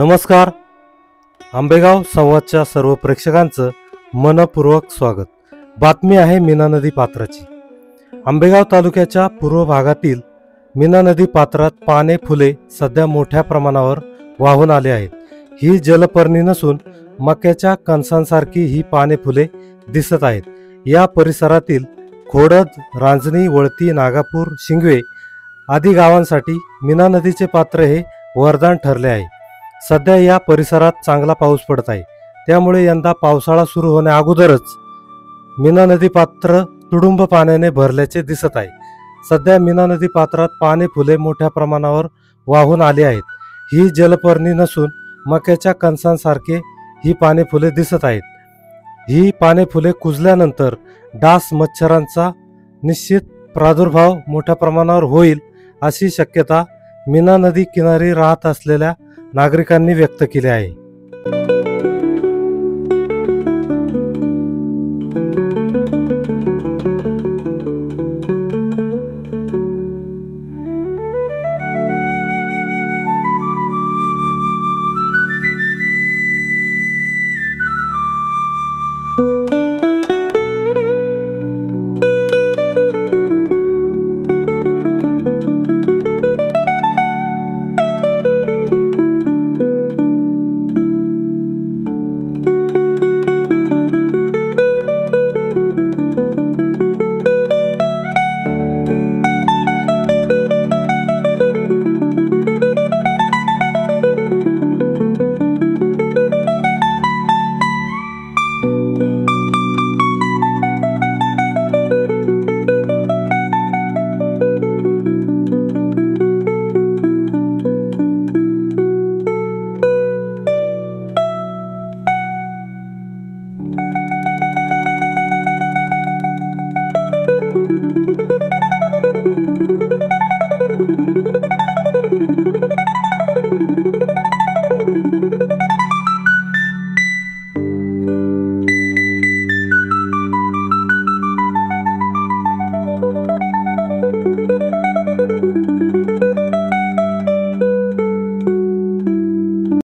नमस्कार. आंबेगाव संवादच्या सर्व प्रेक्षकांचं मनपूर्वक स्वागत. बातमी आहे मीना नदी पात्राची. आंबेगाव तालुक्याच्या पूर्व भागातील मीना नदी पात्रात पाने फुले सध्या मोठ्या प्रमाणावर वाहून आले आहेत. ही जलपर्णी नसून मक्याच्या कणसांसारखी ही पाने फुले दिसत आहेत. या परिसरातील खोडद, रांजणी, वळती, नागापूर, शिंगवे आदी गावांसाठी मीना नदीचे पात्र हे वरदान ठरले आहे. सध्या या परिसरात चांगला पाऊस पडत आहे, त्यामुळे यंदा पावसाळा सुरू होण्या अगोदरच मीना नदी पात्र तुडुंब पाण्याने भरल्याचे दिसत आहे. सध्या मीना नदी पात्रात पाने फुले मोठ्या प्रमाणावर वाहून आली आहेत. ही जलपर्णी नसून मक्याच्या कणसांसारखे ही पाने फुले दिसत आहेत. ही पाने फुले कुजल्यानंतर डास मच्छरांचा निश्चित प्रादुर्भाव मोठ्या प्रमाणावर होईल अशी शक्यता मीना नदी किनारी राहत असलेल्या नागरिकांनी व्यक्त केली आहे.